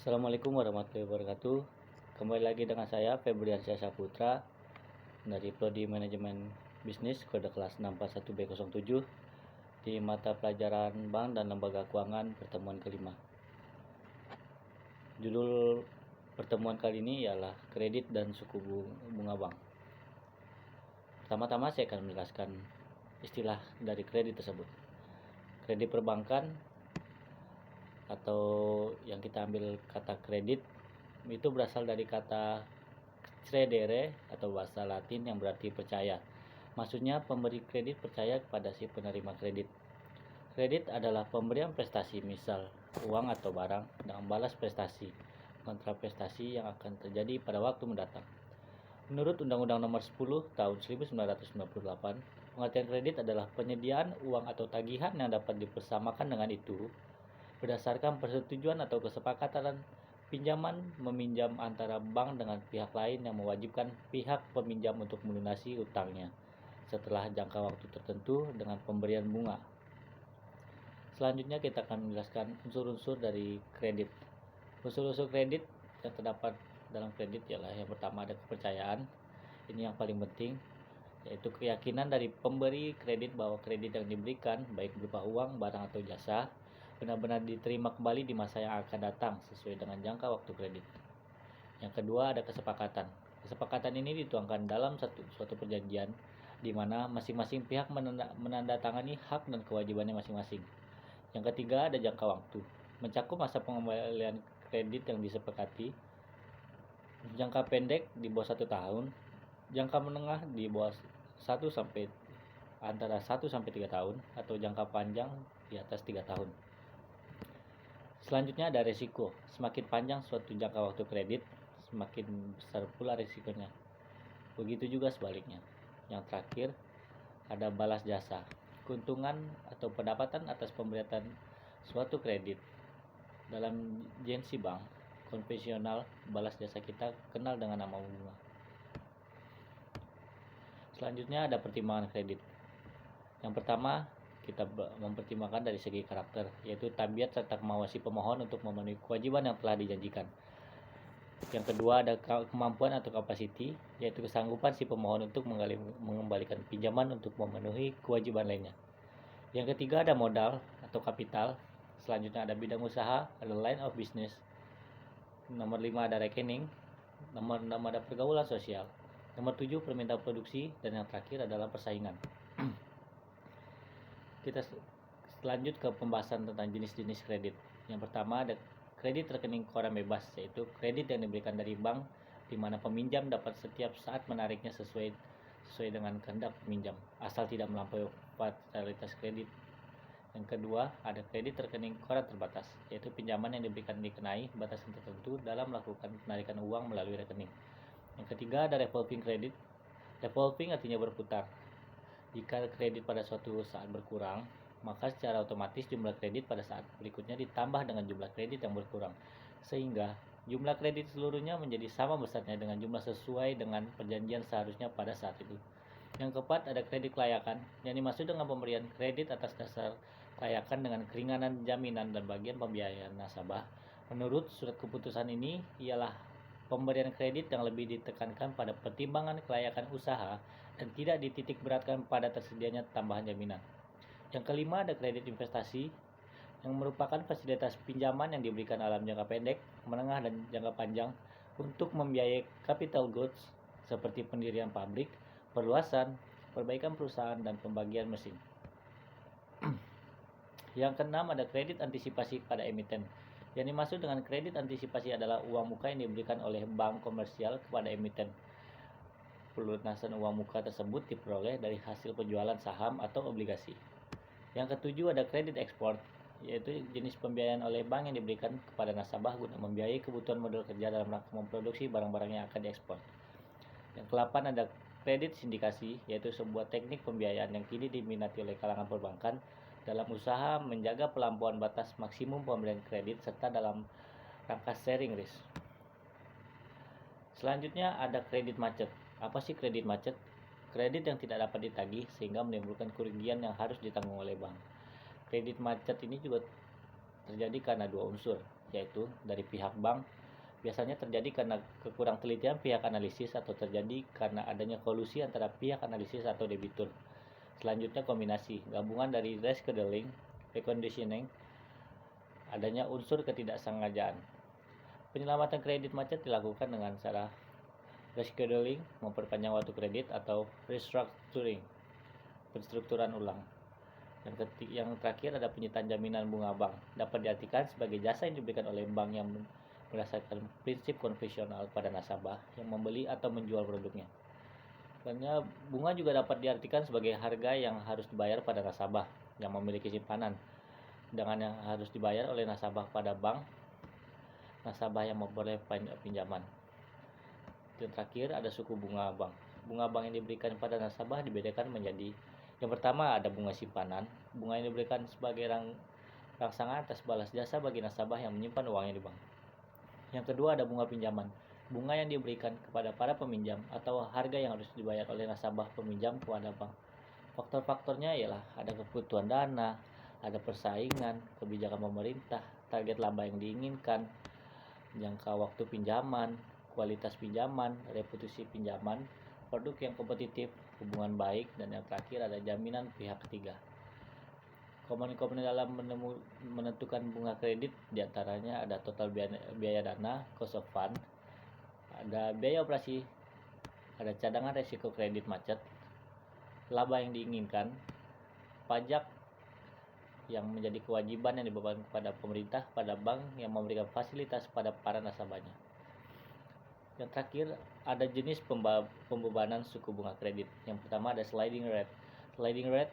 Assalamualaikum warahmatullahi wabarakatuh. Kembali lagi dengan saya Febriansyah Saputra dari Prodi Manajemen Bisnis kode kelas 641B07 di mata pelajaran Bank dan Lembaga Keuangan pertemuan kelima. Judul pertemuan kali ini ialah kredit dan suku bunga bank. Pertama-tama saya akan menjelaskan istilah dari kredit tersebut. Kredit perbankan atau yang kita ambil kata kredit itu berasal dari kata credere atau bahasa Latin yang berarti percaya. Maksudnya pemberi kredit percaya kepada si penerima kredit. Kredit adalah pemberian prestasi, misal uang atau barang, dengan balas prestasi kontra prestasi yang akan terjadi pada waktu mendatang. Menurut Undang-Undang Nomor 10 Tahun 1998, pengertian kredit adalah penyediaan uang atau tagihan yang dapat dipersamakan dengan itu berdasarkan persetujuan atau kesepakatan pinjaman meminjam antara bank dengan pihak lain yang mewajibkan pihak peminjam untuk melunasi utangnya setelah jangka waktu tertentu dengan pemberian bunga. Selanjutnya kita akan menjelaskan unsur-unsur dari kredit. Unsur-unsur kredit yang terdapat dalam kredit ialah yang pertama ada kepercayaan. Ini yang paling penting, yaitu keyakinan dari pemberi kredit bahwa kredit yang diberikan baik berupa uang, barang atau jasa benar-benar diterima kembali di masa yang akan datang sesuai dengan jangka waktu kredit. Yang kedua ada kesepakatan. Kesepakatan ini dituangkan dalam suatu perjanjian di mana masing-masing pihak menandatangani hak dan kewajibannya masing-masing. Yang ketiga ada jangka waktu. Mencakup masa pengembalian kredit yang disepakati. Jangka pendek di bawah 1 tahun, jangka menengah di bawah 1 sampai antara 1 sampai 3 tahun atau jangka panjang di atas 3 tahun. Selanjutnya ada resiko. Semakin panjang suatu jangka waktu kredit, semakin besar pula resikonya. Begitu juga sebaliknya. Yang terakhir ada balas jasa. Keuntungan atau pendapatan atas pemberian suatu kredit. Dalam agensi bank konvensional, balas jasa kita kenal dengan nama bunga. Selanjutnya ada pertimbangan kredit. Yang pertama, kita mempertimbangkan dari segi karakter, yaitu tabiat serta kemauan si pemohon untuk memenuhi kewajiban yang telah dijanjikan. Yang kedua ada kemampuan atau capacity, yaitu kesanggupan si pemohon untuk mengembalikan pinjaman untuk memenuhi kewajiban lainnya. Yang ketiga ada modal atau kapital. Selanjutnya ada bidang usaha, ada line of business. Nomor 5 ada rekening. Nomor 6 ada pergaulan sosial. Nomor 7 permintaan produksi, dan yang terakhir adalah persaingan. Kita lanjut ke pembahasan tentang jenis-jenis kredit. Yang pertama ada kredit rekening koran bebas, yaitu kredit yang diberikan dari bank di mana peminjam dapat setiap saat menariknya sesuai dengan kehendak peminjam, asal tidak melampaui fasilitas kredit. Yang kedua ada kredit rekening koran terbatas, yaitu pinjaman yang diberikan dikenai batasan tertentu dalam melakukan penarikan uang melalui rekening. Yang ketiga ada revolving credit. Revolving artinya berputar. Jika kredit pada suatu saat berkurang, maka secara otomatis jumlah kredit pada saat berikutnya ditambah dengan jumlah kredit yang berkurang, sehingga jumlah kredit seluruhnya menjadi sama besarnya dengan jumlah sesuai dengan perjanjian seharusnya pada saat itu. Yang keempat ada kredit kelayakan, yang dimaksud dengan pemberian kredit atas dasar kelayakan dengan keringanan jaminan dan bagian pembiayaan nasabah. Menurut surat keputusan ini ialah pemberian kredit yang lebih ditekankan pada pertimbangan kelayakan usaha dan tidak dititik beratkan pada tersedianya tambahan jaminan. Yang kelima ada kredit investasi, yang merupakan fasilitas pinjaman yang diberikan dalam jangka pendek, menengah, dan jangka panjang untuk membiayai capital goods seperti pendirian pabrik, perluasan, perbaikan perusahaan, dan pembagian mesin. Yang keenam ada kredit antisipasi pada emiten. Yang dimaksud dengan kredit antisipasi adalah uang muka yang diberikan oleh bank komersial kepada emiten. Pelunasan uang muka tersebut diperoleh dari hasil penjualan saham atau obligasi. Yang ketujuh ada kredit ekspor, yaitu jenis pembiayaan oleh bank yang diberikan kepada nasabah guna membiayai kebutuhan modal kerja dalam rangka memproduksi barang-barang yang akan diekspor. Yang kedelapan ada kredit sindikasi, yaitu sebuah teknik pembiayaan yang kini diminati oleh kalangan perbankan dalam usaha menjaga pelampauan batas maksimum pemberian kredit serta dalam rangka sharing risk. Selanjutnya ada kredit macet. Apa sih kredit macet? Kredit yang tidak dapat ditagih sehingga menimbulkan kerugian yang harus ditanggung oleh bank. Kredit macet ini juga terjadi karena dua unsur, yaitu dari pihak bank. Biasanya terjadi karena kekurang telitian pihak analisis atau terjadi karena adanya kolusi antara pihak analisis atau debitur. Selanjutnya kombinasi, gabungan dari rescheduling, reconditioning, adanya unsur ketidaksengajaan. Penyelamatan kredit macet dilakukan dengan cara rescheduling, memperpanjang waktu kredit, atau restructuring, penstrukturan ulang. Yang terakhir ada penyitaan jaminan bunga bank. Dapat diartikan sebagai jasa yang diberikan oleh bank yang berdasarkan prinsip konvensional pada nasabah yang membeli atau menjual produknya. Karena bunga juga dapat diartikan sebagai harga yang harus dibayar pada nasabah yang memiliki simpanan, dengan yang harus dibayar oleh nasabah pada bank nasabah yang memperoleh pinjaman. Yang terakhir ada suku bunga bank. Bunga bank yang diberikan pada nasabah dibedakan menjadi: yang pertama ada bunga simpanan. Bunga yang diberikan sebagai rangsangan atas balas jasa bagi nasabah yang menyimpan uangnya di bank. Yang kedua ada bunga pinjaman. Bunga yang diberikan kepada para peminjam atau harga yang harus dibayar oleh nasabah peminjam kepada bank. Faktor-faktornya ialah ada kebutuhan dana, ada persaingan, kebijakan pemerintah, target laba yang diinginkan, jangka waktu pinjaman, kualitas pinjaman, reputasi pinjaman, produk yang kompetitif, hubungan baik, dan yang terakhir ada jaminan pihak ketiga. Komponen-komponen dalam menentukan bunga kredit diantaranya ada total biaya dana, cost of fund, ada biaya operasi, ada cadangan resiko kredit macet, laba yang diinginkan, pajak yang menjadi kewajiban yang dibebankan kepada pemerintah pada bank yang memberikan fasilitas pada para nasabahnya. Yang terakhir ada jenis pembebanan suku bunga kredit. Yang pertama ada sliding rate. Sliding rate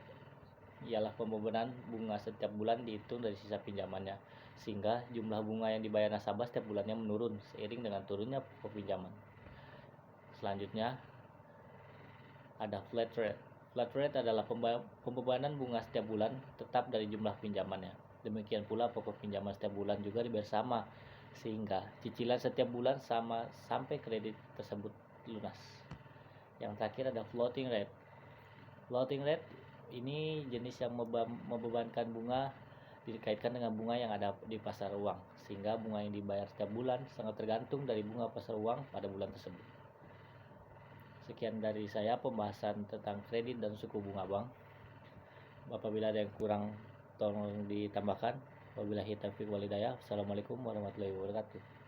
ialah pembebanan bunga setiap bulan dihitung dari sisa pinjamannya, sehingga jumlah bunga yang dibayar nasabah setiap bulannya menurun seiring dengan turunnya pokok pinjaman. Selanjutnya ada flat rate. Flat rate adalah pembebanan bunga setiap bulan tetap dari jumlah pinjamannya. Demikian pula pokok pinjaman setiap bulan juga dibayar sama, sehingga cicilan setiap bulan sama sampai kredit tersebut lunas. Yang terakhir ada floating rate. Floating rate ini jenis yang membebankan bunga dikaitkan dengan bunga yang ada di pasar uang, sehingga bunga yang dibayar setiap bulan sangat tergantung dari bunga pasar uang pada bulan tersebut. Sekian dari saya pembahasan tentang kredit dan suku bunga bank. Apabila ada yang kurang tolong ditambahkan. Wabillahi taufiq walhidayah. Assalamualaikum warahmatullahi wabarakatuh.